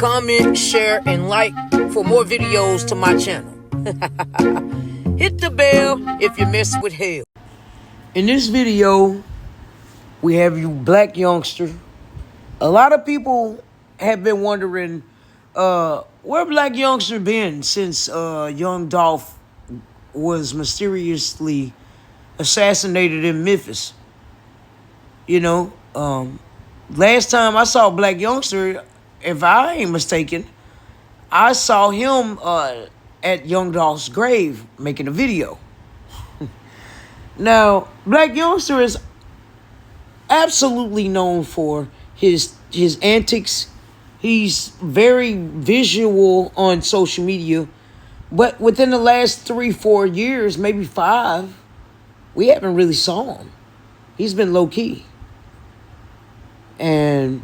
comment, share, and like for more videos to my channel. Hit the bell if you mess with hell. In this video, we have you Black Youngster. A lot of people have been wondering where Black Youngster been since young Dolph was mysteriously assassinated in Memphis. You know, last time I saw Black Youngster, if I ain't mistaken, I saw him at young Dolph's grave making a video. Now, Black Youngster is absolutely known for his antics. He's very visual on social media. But within the last 3-4 years, maybe 5, we haven't really saw him. He's been low-key. And,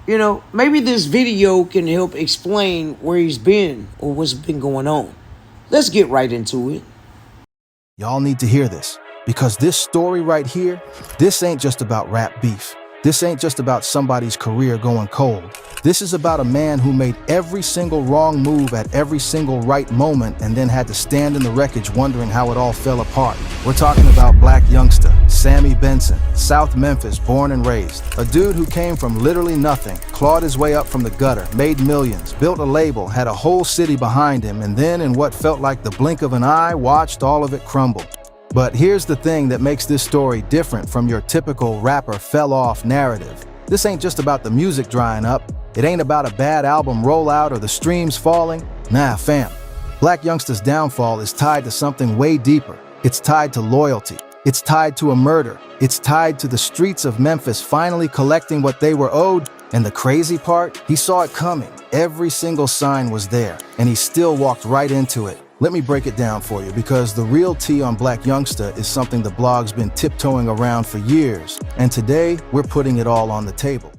you know, maybe this video can help explain where he's been or what's been going on. Let's get right into it. Y'all need to hear this, because this story right here, this ain't just about rap beef. This ain't just about somebody's career going cold. This is about a man who made every single wrong move at every single right moment and then had to stand in the wreckage wondering how it all fell apart. We're talking about Black Youngsta, Sammy Benson, South Memphis, born and raised. A dude who came from literally nothing, clawed his way up from the gutter, made millions, built a label, had a whole city behind him, and then in what felt like the blink of an eye, watched all of it crumble. But here's the thing that makes this story different from your typical rapper fell-off narrative. This ain't just about the music drying up. It ain't about a bad album rollout or the streams falling. Nah, fam. Black Youngsta's downfall is tied to something way deeper. It's tied to loyalty. It's tied to a murder. It's tied to the streets of Memphis finally collecting what they were owed. And the crazy part? He saw it coming. Every single sign was there, and he still walked right into it. Let me break it down for you, because the real tea on Black Youngsta is something the blog's been tiptoeing around for years, and today we're putting it all on the table.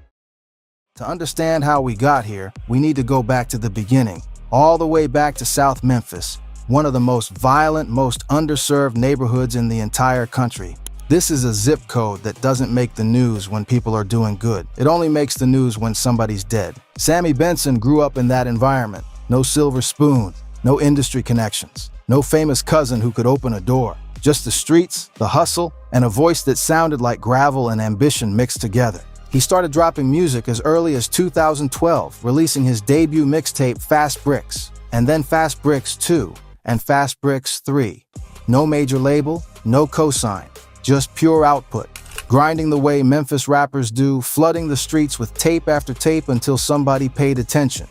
To understand how we got here, we need to go back to the beginning, all the way back to South Memphis, one of the most violent, most underserved neighborhoods in the entire country. This is a zip code that doesn't make the news when people are doing good. It only makes the news when somebody's dead. Sammy Benson grew up in that environment. No silver spoon. No industry connections, no famous cousin who could open a door. Just the streets, the hustle, and a voice that sounded like gravel and ambition mixed together. He started dropping music as early as 2012, releasing his debut mixtape Fast Bricks, and then Fast Bricks 2, and Fast Bricks 3. No major label, no cosign, just pure output. Grinding the way Memphis rappers do, flooding the streets with tape after tape until somebody paid attention.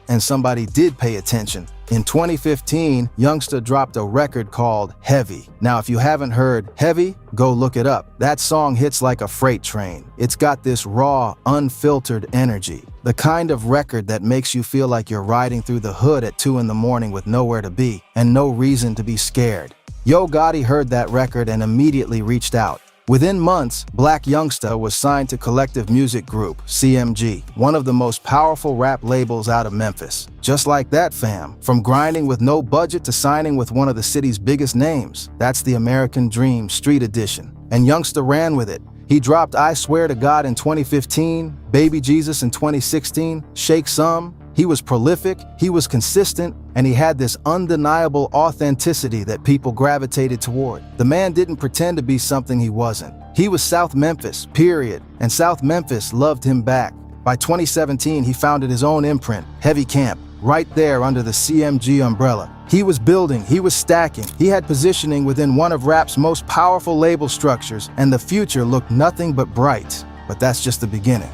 And somebody did pay attention. In 2015, Youngsta dropped a record called Heavy. Now, if you haven't heard Heavy, go look it up. That song hits like a freight train. It's got this raw, unfiltered energy. The kind of record that makes you feel like you're riding through the hood at 2 in the morning with nowhere to be and no reason to be scared. Yo Gotti heard that record and immediately reached out. Within months, Black Youngsta was signed to Collective Music Group, CMG, one of the most powerful rap labels out of Memphis. Just like that, fam. From grinding with no budget to signing with one of the city's biggest names. That's the American Dream Street Edition. And Youngsta ran with it. He dropped I Swear to God in 2015, Baby Jesus in 2016, Shake Some. He was prolific, he was consistent, and he had this undeniable authenticity that people gravitated toward. The man didn't pretend to be something he wasn't. He was South Memphis, period, and South Memphis loved him back. By 2017, he founded his own imprint, Heavy Camp, right there under the CMG umbrella. He was building, he was stacking, he had positioning within one of rap's most powerful label structures, and the future looked nothing but bright. But that's just the beginning.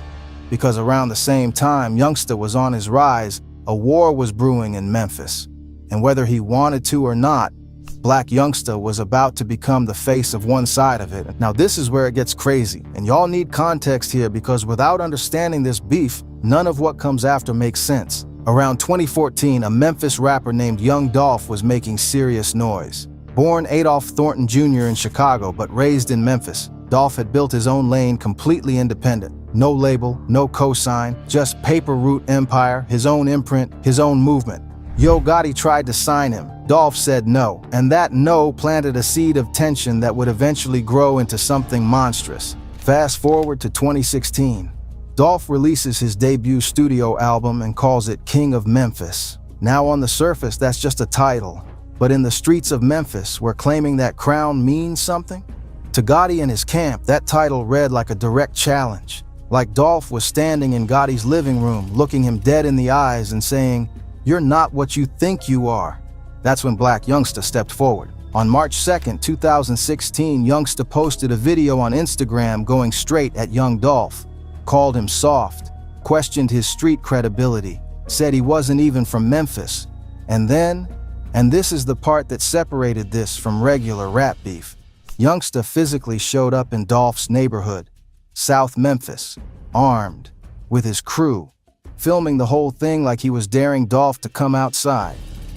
Because around the same time Youngsta was on his rise, a war was brewing in Memphis. And whether he wanted to or not, Black Youngsta was about to become the face of one side of it. Now this is where it gets crazy, and y'all need context here, because without understanding this beef, none of what comes after makes sense. Around 2014, a Memphis rapper named Young Dolph was making serious noise. Born Adolph Thornton Jr. in Chicago, but raised in Memphis, Dolph had built his own lane completely independent. No label, no cosign, just paper route empire, his own imprint, his own movement. Yo Gotti tried to sign him. Dolph said no, and that no planted a seed of tension that would eventually grow into something monstrous. Fast forward to 2016. Dolph releases his debut studio album and calls it King of Memphis. Now on the surface, that's just a title. But in the streets of Memphis, where claiming that crown means something? To Gotti and his camp, that title read like a direct challenge. Like Dolph was standing in Gotti's living room, looking him dead in the eyes and saying, "You're not what you think you are." That's when Black Youngsta stepped forward. On March 2nd, 2016, Youngsta posted a video on Instagram going straight at young Dolph, called him soft, questioned his street credibility, said he wasn't even from Memphis. And then, and this is the part that separated this from regular rap beef, Youngsta physically showed up in Dolph's neighborhood, South Memphis, armed, with his crew, filming the whole thing like he was daring Dolph to come outside.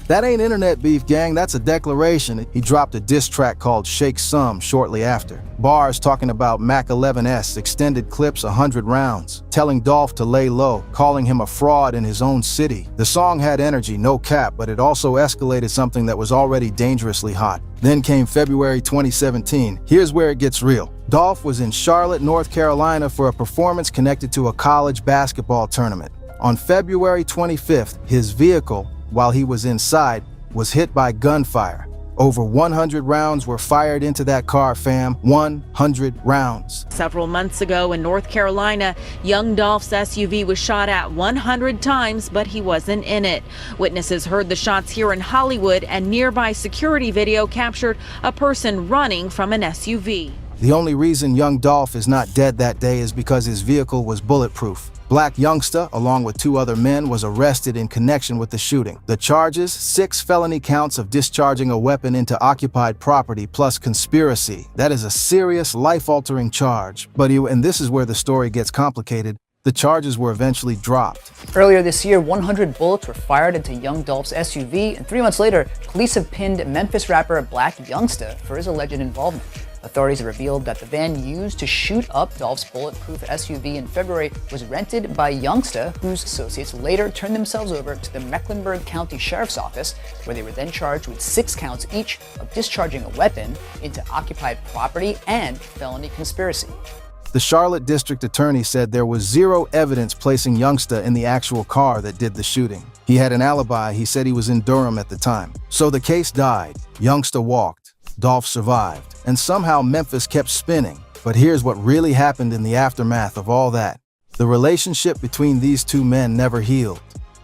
That ain't internet beef, gang, that's a declaration. He dropped a diss track called Shake Some shortly after. Bars talking about Mac 11S, extended clips 100 rounds, telling Dolph to lay low, calling him a fraud in his own city. The song had energy, no cap, but it also escalated something that was already dangerously hot. Then came February 2017. Here's where it gets real. Dolph was in Charlotte, North Carolina for a performance connected to a college basketball tournament. On February 25th, his vehicle, while he was inside, was hit by gunfire. Over 100 rounds were fired into that car, fam. 100 rounds. Several months ago in North Carolina, young Dolph's SUV was shot at 100 times, but he wasn't in it. Witnesses heard the shots here in Hollywood, and nearby security video captured a person running from an SUV. The only reason young Dolph is not dead that day is because his vehicle was bulletproof. Black Youngsta, along with 2 other men, was arrested in connection with the shooting. The charges, 6 felony counts of discharging a weapon into occupied property plus conspiracy. That is a serious, life-altering charge. But and this is where the story gets complicated, the charges were eventually dropped. Earlier this year, 100 bullets were fired into young Dolph's SUV, and 3 months later, police have pinned Memphis rapper Black Youngsta for his alleged involvement. Authorities have revealed that the van used to shoot up Dolph's bulletproof SUV in February was rented by Youngsta, whose associates later turned themselves over to the Mecklenburg County Sheriff's Office, where they were then charged with 6 counts each of discharging a weapon into occupied property and felony conspiracy. The Charlotte District Attorney said there was 0 evidence placing Youngsta in the actual car that did the shooting. He had an alibi. He said he was in Durham at the time. So the case died. Youngsta walked. Dolph survived. And somehow Memphis kept spinning. But here's what really happened in the aftermath of all that. The relationship between these 2 men never healed.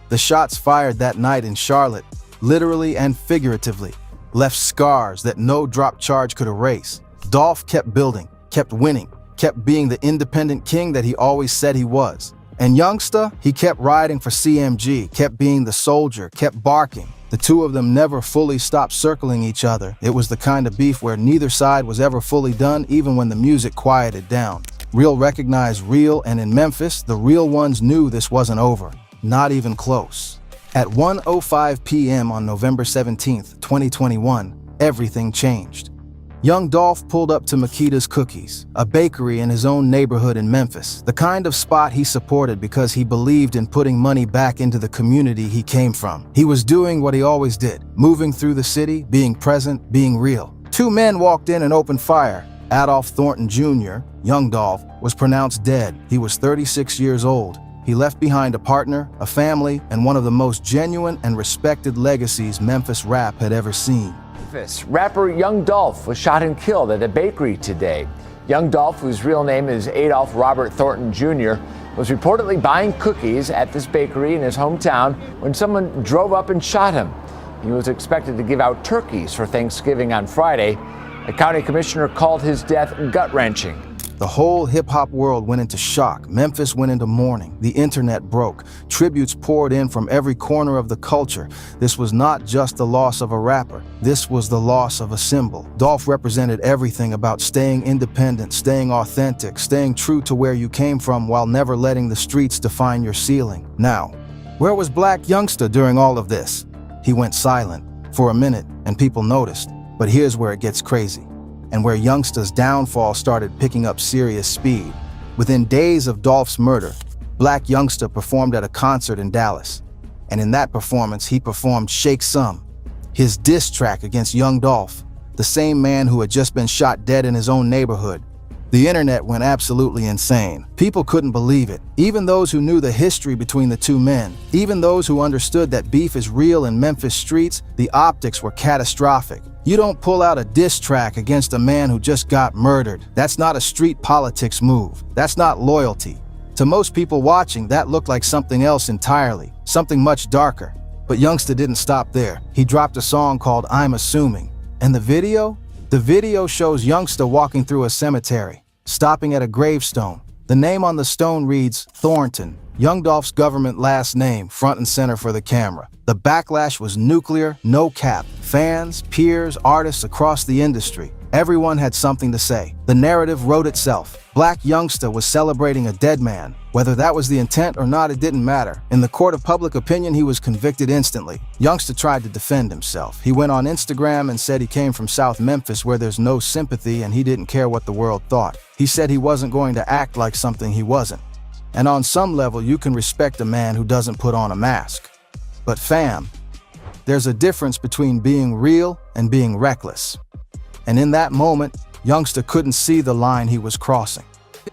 The shots fired that night in Charlotte, literally and figuratively, left scars that no drop charge could erase. Dolph kept building, kept winning, kept being the independent king that he always said he was. And Youngsta, he kept riding for CMG, kept being the soldier, kept barking. The 2 of them never fully stopped circling each other. It was the kind of beef where neither side was ever fully done, even when the music quieted down. Real recognized real, and in Memphis, the real ones knew this wasn't over. Not even close. At 1:05 p.m. on November 17th, 2021, everything changed. Young Dolph pulled up to Makita's Cookies, a bakery in his own neighborhood in Memphis, the kind of spot he supported because he believed in putting money back into the community he came from. He was doing what he always did, moving through the city, being present, being real. 2 men walked in and opened fire. Adolph Thornton Jr., young Dolph, was pronounced dead. He was 36 years old. He left behind a partner, a family, and one of the most genuine and respected legacies Memphis rap had ever seen. Rapper Young Dolph was shot and killed at a bakery today. Young Dolph, whose real name is Adolph Robert Thornton Jr., was reportedly buying cookies at this bakery in his hometown when someone drove up and shot him. He was expected to give out turkeys for Thanksgiving on Friday. A county commissioner called his death gut-wrenching. The whole hip-hop world went into shock. Memphis went into mourning. The internet broke. Tributes poured in from every corner of the culture. This was not just the loss of a rapper. This was the loss of a symbol. Dolph represented everything about staying independent, staying authentic, staying true to where you came from while never letting the streets define your ceiling. Now, where was Black Youngsta during all of this? He went silent for a minute, and people noticed. But here's where it gets crazy, and where Youngsta's downfall started picking up serious speed. Within days of Dolph's murder, Black Youngsta performed at a concert in Dallas. And in that performance, he performed Shake Some, his diss track against young Dolph, the same man who had just been shot dead in his own neighborhood. The internet went absolutely insane. People couldn't believe it. Even those who knew the history between the two men, even those who understood that beef is real in Memphis streets, the optics were catastrophic. You don't pull out a diss track against a man who just got murdered. That's not a street politics move. That's not loyalty. To most people watching, that looked like something else entirely, something much darker. But Youngsta didn't stop there. He dropped a song called I'm Assuming. And the video? The video shows Youngsta walking through a cemetery, stopping at a gravestone. The name on the stone reads Thornton, Young Dolph's government last name, front and center for the camera. The backlash was nuclear, no cap. Fans, peers, artists across the industry. Everyone had something to say. The narrative wrote itself. Black Youngsta was celebrating a dead man. Whether that was the intent or not, it didn't matter. In the court of public opinion, he was convicted instantly. Youngsta tried to defend himself. He went on Instagram and said he came from South Memphis where there's no sympathy and he didn't care what the world thought. He said he wasn't going to act like something he wasn't. And on some level, you can respect a man who doesn't put on a mask. But fam, there's a difference between being real and being reckless. And in that moment, Youngsta couldn't see the line he was crossing.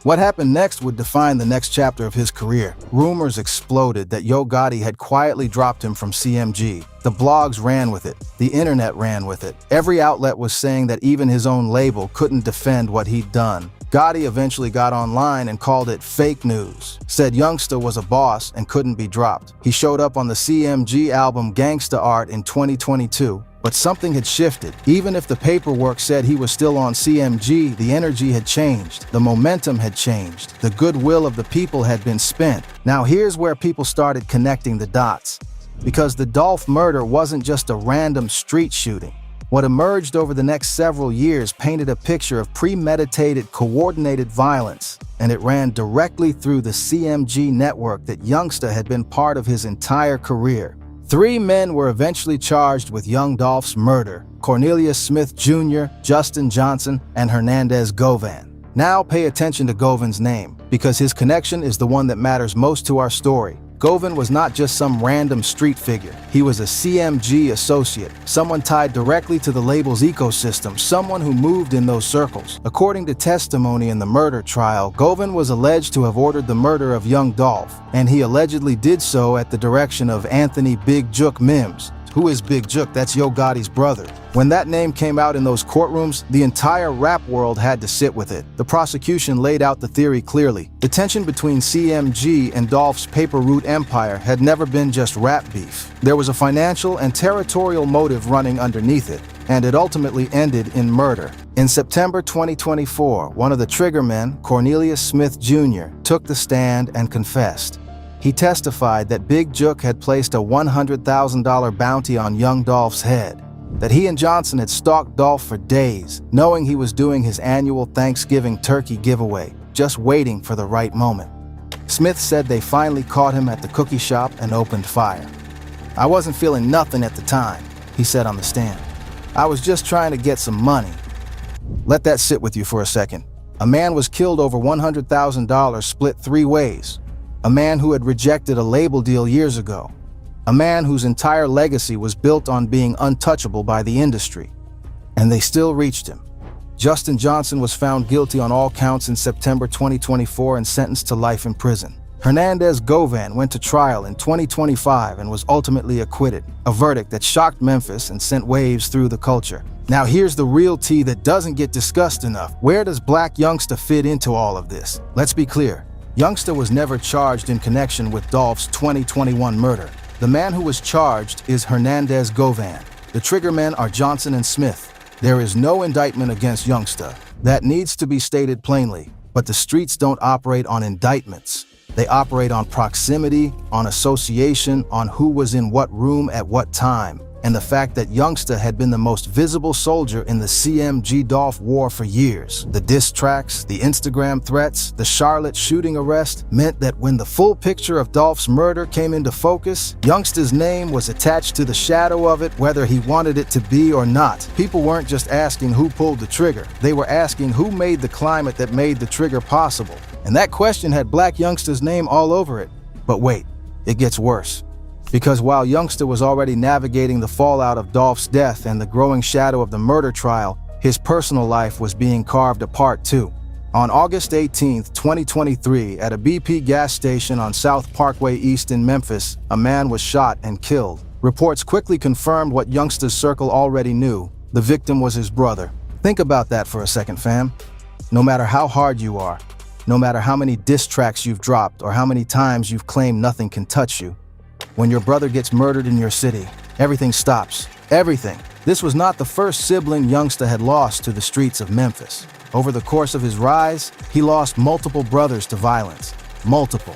What happened next would define the next chapter of his career. Rumors exploded that Yo Gotti had quietly dropped him from CMG. The blogs ran with it. The internet ran with it. Every outlet was saying that even his own label couldn't defend what he'd done. Gotti eventually got online and called it fake news, said Youngsta was a boss and couldn't be dropped. He showed up on the CMG album Gangsta Art in 2022. But something had shifted. Even if the paperwork said he was still on CMG, the energy had changed. The momentum had changed. The goodwill of the people had been spent. Now here's where people started connecting the dots. Because the Dolph murder wasn't just a random street shooting. What emerged over the next several years painted a picture of premeditated, coordinated violence, and it ran directly through the CMG network that Youngsta had been part of his entire career. 3 men were eventually charged with Young Dolph's murder: Cornelius Smith Jr., Justin Johnson, and Hernandez Govan. Now pay attention to Govan's name, because his connection is the one that matters most to our story. Govan was not just some random street figure. He was a CMG associate, someone tied directly to the label's ecosystem, someone who moved in those circles. According to testimony in the murder trial, Govan was alleged to have ordered the murder of Young Dolph, and he allegedly did so at the direction of Anthony Big Jook Mims. Who is Big Jook? That's Yo Gotti's brother. When that name came out in those courtrooms, the entire rap world had to sit with it. The prosecution laid out the theory clearly. The tension between CMG and Dolph's paper route empire had never been just rap beef. There was a financial and territorial motive running underneath it, and it ultimately ended in murder. In September 2024, one of the triggermen, Cornelius Smith Jr., took the stand and confessed. He testified that Big Jook had placed a $100,000 bounty on Young Dolph's head, that he and Johnson had stalked Dolph for days, knowing he was doing his annual Thanksgiving turkey giveaway, just waiting for the right moment. Smith said they finally caught him at the cookie shop and opened fire. "I wasn't feeling nothing at the time," he said on the stand. "I was just trying to get some money." Let that sit with you for a second. A man was killed over $100,000 split 3 ways. A man who had rejected a label deal years ago. A man whose entire legacy was built on being untouchable by the industry. And they still reached him. Justin Johnson was found guilty on all counts in September 2024 and sentenced to life in prison. Hernandez Govan went to trial in 2025 and was ultimately acquitted, a verdict that shocked Memphis and sent waves through the culture. Now here's the real tea that doesn't get discussed enough. Where does Black Youngsta fit into all of this? Let's be clear. Youngsta was never charged in connection with Dolph's 2021 murder. The man who was charged is Hernandez Govan. The triggermen are Johnson and Smith. There is no indictment against Youngsta. That needs to be stated plainly. But the streets don't operate on indictments. They operate on proximity, on association, on who was in what room at what time. And the fact that Youngsta had been the most visible soldier in the CMG Dolph war for years. The diss tracks, the Instagram threats, the Charlotte shooting arrest meant that when the full picture of Dolph's murder came into focus, Youngsta's name was attached to the shadow of it, whether he wanted it to be or not. People weren't just asking who pulled the trigger. They were asking who made the climate that made the trigger possible. And that question had Black Youngsta's name all over it. But wait, it gets worse. Because while Youngsta was already navigating the fallout of Dolph's death and the growing shadow of the murder trial, his personal life was being carved apart too. On August 18, 2023, at a BP gas station on South Parkway East in Memphis, a man was shot and killed. Reports quickly confirmed what Youngsta's circle already knew. The victim was his brother. Think about that for a second, fam. No matter how hard you are, no matter how many diss tracks you've dropped or how many times you've claimed nothing can touch you, when your brother gets murdered in your city, everything stops. Everything. This was not the first sibling Youngsta had lost to the streets of Memphis. Over the course of his rise, he lost multiple brothers to violence. Multiple.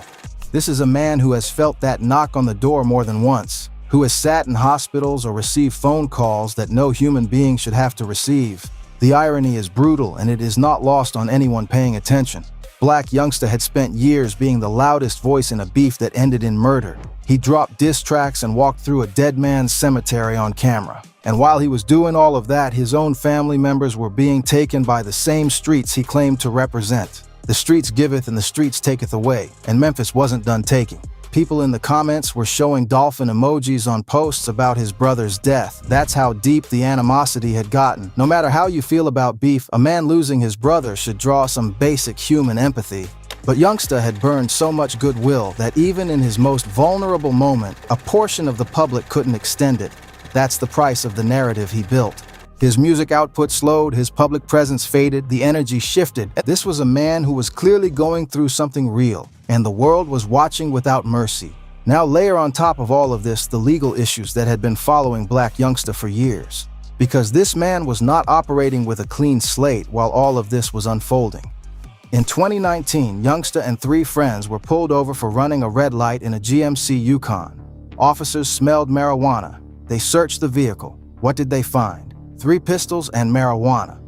This is a man who has felt that knock on the door more than once, who has sat in hospitals or received phone calls that no human being should have to receive. The irony is brutal, and it is not lost on anyone paying attention. Black Youngsta had spent years being the loudest voice in a beef that ended in murder. He dropped diss tracks and walked through a dead man's cemetery on camera. And while he was doing all of that, his own family members were being taken by the same streets he claimed to represent. The streets giveth and the streets taketh away, and Memphis wasn't done taking. People in the comments were showing dolphin emojis on posts about his brother's death. That's how deep the animosity had gotten. No matter how you feel about beef, a man losing his brother should draw some basic human empathy. But Youngsta had burned so much goodwill that even in his most vulnerable moment, a portion of the public couldn't extend it. That's the price of the narrative he built. His music output slowed, his public presence faded, the energy shifted. This was a man who was clearly going through something real, and the world was watching without mercy. Now layer on top of all of this the legal issues that had been following Black Youngsta for years. Because this man was not operating with a clean slate while all of this was unfolding. In 2019, Youngsta and 3 friends were pulled over for running a red light in a GMC Yukon. Officers smelled marijuana. They searched the vehicle. What did they find? 3 pistols and marijuana.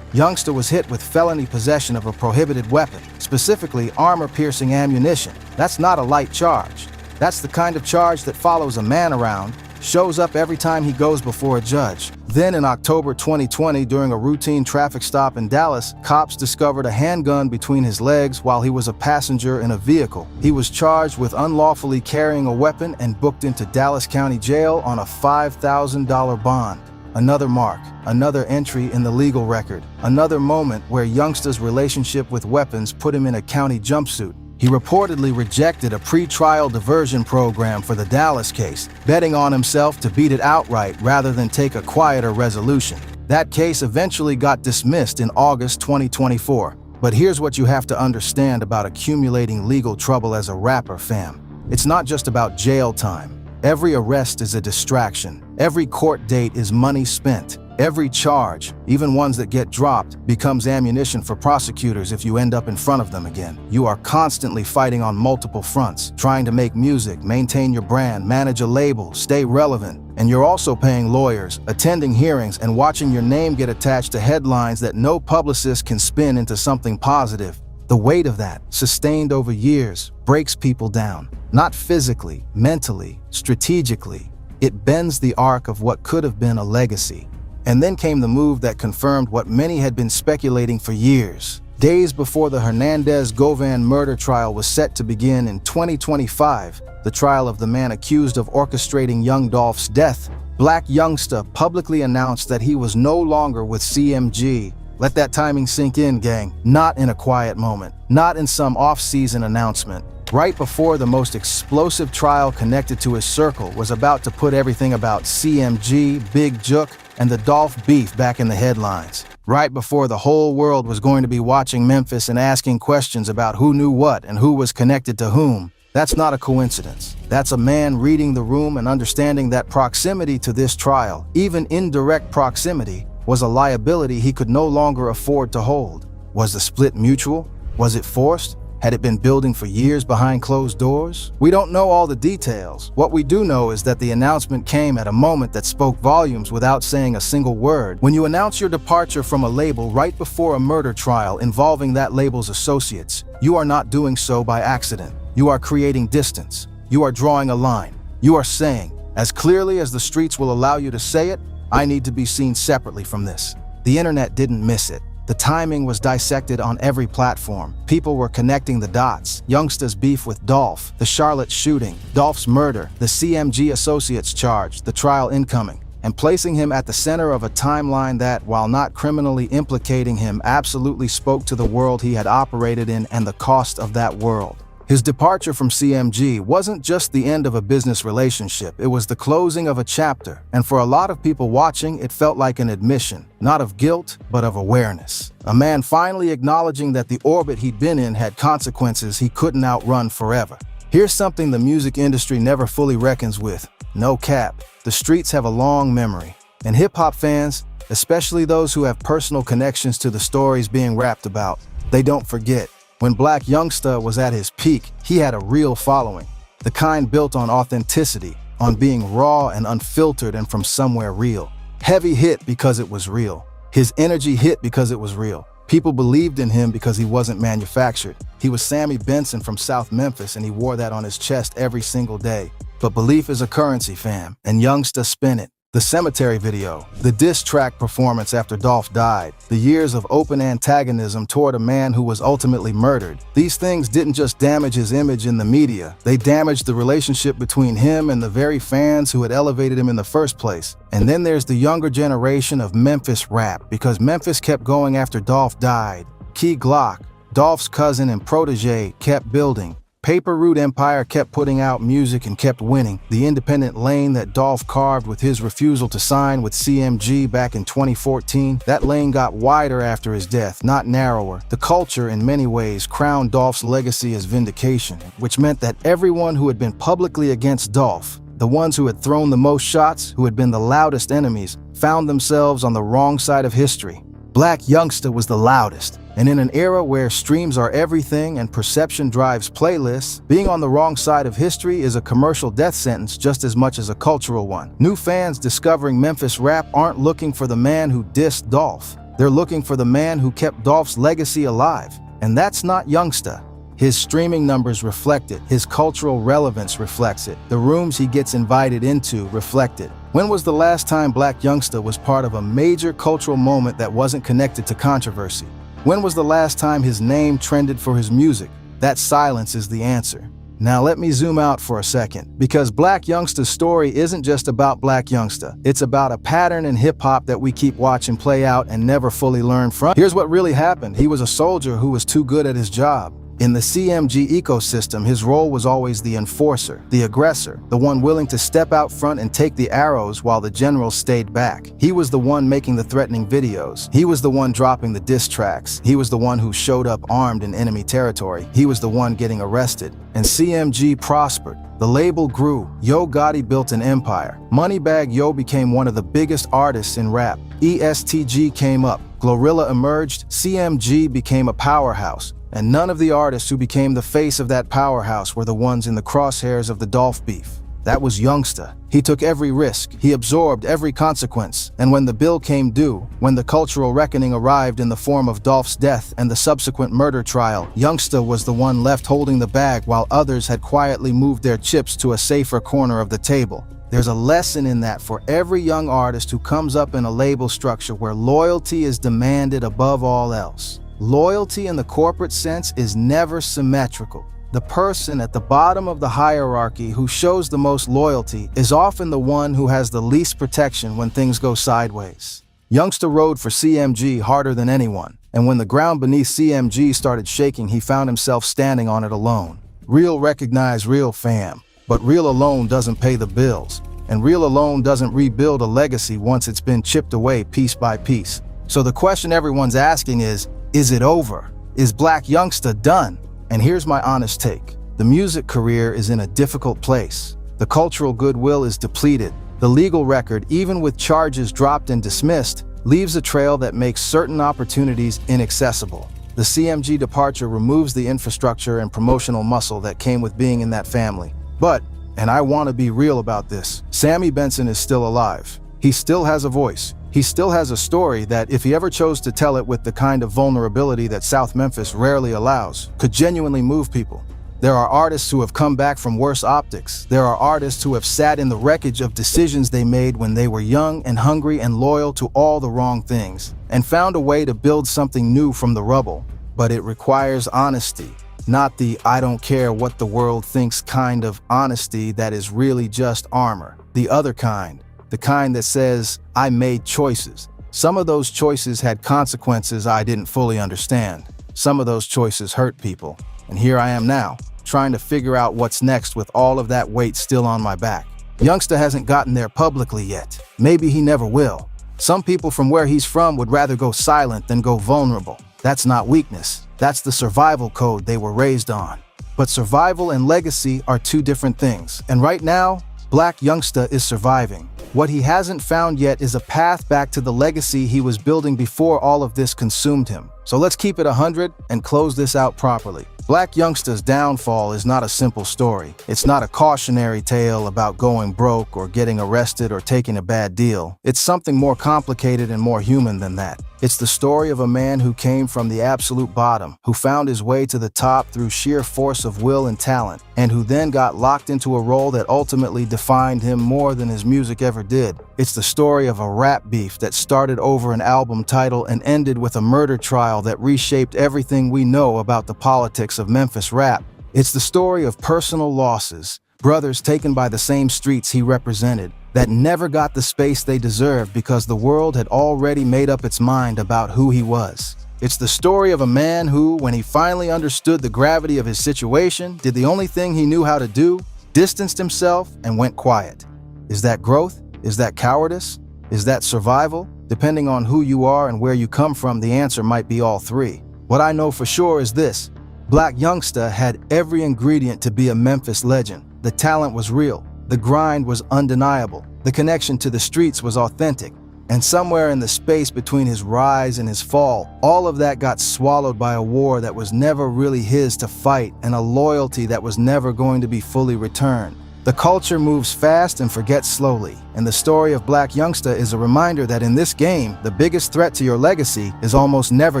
Youngsta was hit with felony possession of a prohibited weapon, specifically armor-piercing ammunition. That's not a light charge. That's the kind of charge that follows a man around, shows up every time he goes before a judge. Then in October 2020, during a routine traffic stop in Dallas, cops discovered a handgun between his legs while he was a passenger in a vehicle. He was charged with unlawfully carrying a weapon and booked into Dallas County Jail on a $5,000 bond. Another mark, another entry in the legal record, another moment where Youngsta's relationship with weapons put him in a county jumpsuit. He reportedly rejected a pre-trial diversion program for the Dallas case, betting on himself to beat it outright rather than take a quieter resolution. That case eventually got dismissed in August 2024. But here's what you have to understand about accumulating legal trouble as a rapper, fam. It's not just about jail time. Every arrest is a distraction. Every court date is money spent. Every charge, even ones that get dropped, becomes ammunition for prosecutors if you end up in front of them again. You are constantly fighting on multiple fronts, trying to make music, maintain your brand, manage a label, stay relevant. And you're also paying lawyers, attending hearings, and watching your name get attached to headlines that no publicist can spin into something positive. The weight of that, sustained over years, breaks people down. Not physically, mentally, strategically. It bends the arc of what could have been a legacy. And then came the move that confirmed what many had been speculating for years. Days before the Hernandez-Govan murder trial was set to begin in 2025, the trial of the man accused of orchestrating Young Dolph's death, Black Youngsta publicly announced that he was no longer with CMG. Let that timing sink in, gang. Not in a quiet moment, not in some off-season announcement. Right before the most explosive trial connected to his circle was about to put everything about CMG, Big Jook, and the Dolph beef back in the headlines. Right before the whole world was going to be watching Memphis and asking questions about who knew what and who was connected to whom. That's not a coincidence. That's a man reading the room and understanding that proximity to this trial, even indirect proximity, was a liability he could no longer afford to hold. Was the split mutual? Was it forced? Had it been building for years behind closed doors? We don't know all the details. What we do know is that the announcement came at a moment that spoke volumes without saying a single word. When you announce your departure from a label right before a murder trial involving that label's associates, you are not doing so by accident. You are creating distance. You are drawing a line. You are saying, as clearly as the streets will allow you to say it, I need to be seen separately from this. The internet didn't miss it. The timing was dissected on every platform. People were connecting the dots. Youngsta's beef with Dolph, the Charlotte shooting, Dolph's murder, the CMG associates charge, the trial incoming. and placing him at the center of a timeline that, while not criminally implicating him, absolutely spoke to the world he had operated in and the cost of that world. His departure from CMG wasn't just the end of a business relationship, it was the closing of a chapter, and for a lot of people watching, it felt like an admission, not of guilt, but of awareness. A man finally acknowledging that the orbit he'd been in had consequences he couldn't outrun forever. Here's something the music industry never fully reckons with. No cap, the streets have a long memory, and hip-hop fans, especially those who have personal connections to the stories being rapped about, they don't forget. When Black Youngsta was at his peak, he had a real following, the kind built on authenticity, on being raw and unfiltered and from somewhere real. Heavy hit because it was real. His energy hit because it was real. People believed in him because he wasn't manufactured. He was Sammy Benson from South Memphis, and he wore that on his chest every single day. But belief is a currency, fam, and Youngsta spin it. The Cemetery video, the diss track performance after Dolph died, the years of open antagonism toward a man who was ultimately murdered. These things didn't just damage his image in the media, they damaged the relationship between him and the very fans who had elevated him in the first place. And then there's the younger generation of Memphis rap, because Memphis kept going after Dolph died. Key Glock, Dolph's cousin and protege, kept building. Paper Route Empire kept putting out music and kept winning. The independent lane that Dolph carved with his refusal to sign with CMG back in 2014, that lane got wider after his death, not narrower. The culture, in many ways, crowned Dolph's legacy as vindication, which meant that everyone who had been publicly against Dolph, the ones who had thrown the most shots, who had been the loudest enemies, found themselves on the wrong side of history. Black Youngsta was the loudest, and in an era where streams are everything and perception drives playlists, being on the wrong side of history is a commercial death sentence just as much as a cultural one. New fans discovering Memphis rap aren't looking for the man who dissed Dolph. They're looking for the man who kept Dolph's legacy alive, and that's not Youngsta. His streaming numbers reflect it, his cultural relevance reflects it, the rooms he gets invited into reflect it. When was the last time Black Youngsta was part of a major cultural moment that wasn't connected to controversy? When was the last time his name trended for his music? That silence is the answer. Now let me zoom out for a second, because Black Youngsta's story isn't just about Black Youngsta. It's about a pattern in hip-hop that we keep watching play out and never fully learn from. Here's what really happened. He was a soldier who was too good at his job. In the CMG ecosystem, his role was always the enforcer, the aggressor, the one willing to step out front and take the arrows while the generals stayed back. He was the one making the threatening videos. He was the one dropping the diss tracks. He was the one who showed up armed in enemy territory. He was the one getting arrested. And CMG prospered. The label grew. Yo Gotti built an empire. Moneybagg Yo became one of the biggest artists in rap. ESTG came up. Glorilla emerged. CMG became a powerhouse. And none of the artists who became the face of that powerhouse were the ones in the crosshairs of the Dolph beef. That was Youngsta. He took every risk, he absorbed every consequence, and when the bill came due, when the cultural reckoning arrived in the form of Dolph's death and the subsequent murder trial, Youngsta was the one left holding the bag while others had quietly moved their chips to a safer corner of the table. There's a lesson in that for every young artist who comes up in a label structure where loyalty is demanded above all else. Loyalty in the corporate sense is never symmetrical. The person at the bottom of the hierarchy who shows the most loyalty is often the one who has the least protection when things go sideways. Youngsta rode for CMG harder than anyone, and when the ground beneath CMG started shaking, he found himself standing on it alone. Real recognize real, fam, but real alone doesn't pay the bills, and real alone doesn't rebuild a legacy once it's been chipped away piece by piece. So the question everyone's asking is it over? Is Black Youngsta done? And here's my honest take. The music career is in a difficult place. The cultural goodwill is depleted. The legal record, even with charges dropped and dismissed, leaves a trail that makes certain opportunities inaccessible. The CMG departure removes the infrastructure and promotional muscle that came with being in that family. But, and I want to be real about this, Sammy Benson is still alive. He still has a voice. He still has a story that, if he ever chose to tell it with the kind of vulnerability that South Memphis rarely allows, could genuinely move people. There are artists who have come back from worse optics. There are artists who have sat in the wreckage of decisions they made when they were young and hungry and loyal to all the wrong things, and found a way to build something new from the rubble. But it requires honesty, not the I don't care what the world thinks kind of honesty that is really just armor. The other kind, the kind that says, I made choices. Some of those choices had consequences I didn't fully understand. Some of those choices hurt people. And here I am now, trying to figure out what's next with all of that weight still on my back. Youngsta hasn't gotten there publicly yet. Maybe he never will. Some people from where he's from would rather go silent than go vulnerable. That's not weakness. That's the survival code they were raised on. But survival and legacy are two different things. And right now, Black Youngsta is surviving. What he hasn't found yet is a path back to the legacy he was building before all of this consumed him. So let's keep it 100 and close this out properly. Black Youngsta's downfall is not a simple story. It's not a cautionary tale about going broke or getting arrested or taking a bad deal. It's something more complicated and more human than that. It's the story of a man who came from the absolute bottom, who found his way to the top through sheer force of will and talent, and who then got locked into a role that ultimately defined him more than his music ever did. It's the story of a rap beef that started over an album title and ended with a murder trial that reshaped everything we know about the politics of Memphis rap. It's the story of personal losses, brothers taken by the same streets he represented, that never got the space they deserved because the world had already made up its mind about who he was. It's the story of a man who, when he finally understood the gravity of his situation, did the only thing he knew how to do, distanced himself, and went quiet. Is that growth? Is that cowardice? Is that survival? Depending on who you are and where you come from, the answer might be all three. What I know for sure is this: Black Youngsta had every ingredient to be a Memphis legend. The talent was real. The grind was undeniable. The connection to the streets was authentic. And somewhere in the space between his rise and his fall, all of that got swallowed by a war that was never really his to fight and a loyalty that was never going to be fully returned. The culture moves fast and forgets slowly, and the story of Black Youngsta is a reminder that in this game, the biggest threat to your legacy is almost never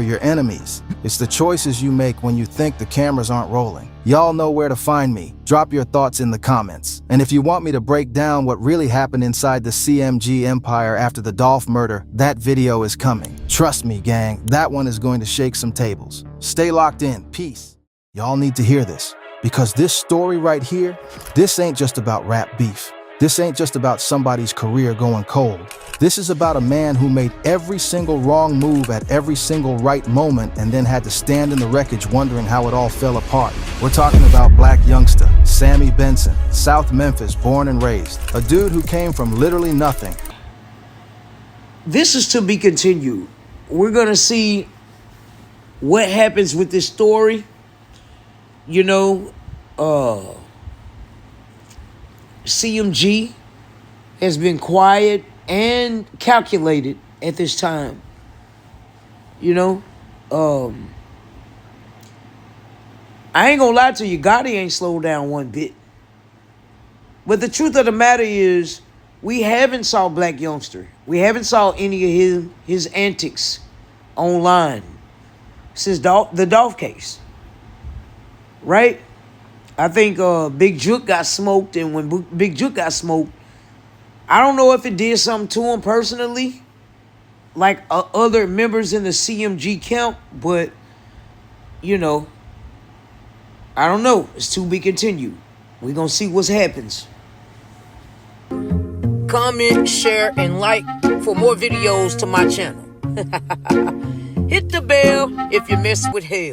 your enemies. It's the choices you make when you think the cameras aren't rolling. Y'all know where to find me. Drop your thoughts in the comments. And if you want me to break down what really happened inside the CMG empire after the Dolph murder, that video is coming. Trust me, gang, that one is going to shake some tables. Stay locked in. Peace. Y'all need to hear this. Because this story right here, this ain't just about rap beef. This ain't just about somebody's career going cold. This is about a man who made every single wrong move at every single right moment and then had to stand in the wreckage wondering how it all fell apart. We're talking about Black Youngsta, Sammy Benson, South Memphis, born and raised. A dude who came from literally nothing. This is to be continued. We're going to see what happens with this story. You know, CMG has been quiet and calculated at this time. You know, I ain't gonna lie to you, Gotti ain't slowed down one bit. But the truth of the matter is, we haven't saw Black Youngsta. We haven't saw any of his antics online since the Dolph case. Right? I think Big Juke got smoked, and when Big Juke got smoked, I don't know if it did something to him personally, like other members in the CMG camp, but, you know, I don't know. It's to be continued. We're going to see what happens. Comment, share, and like for more videos to my channel. Hit the bell if you mess with hell.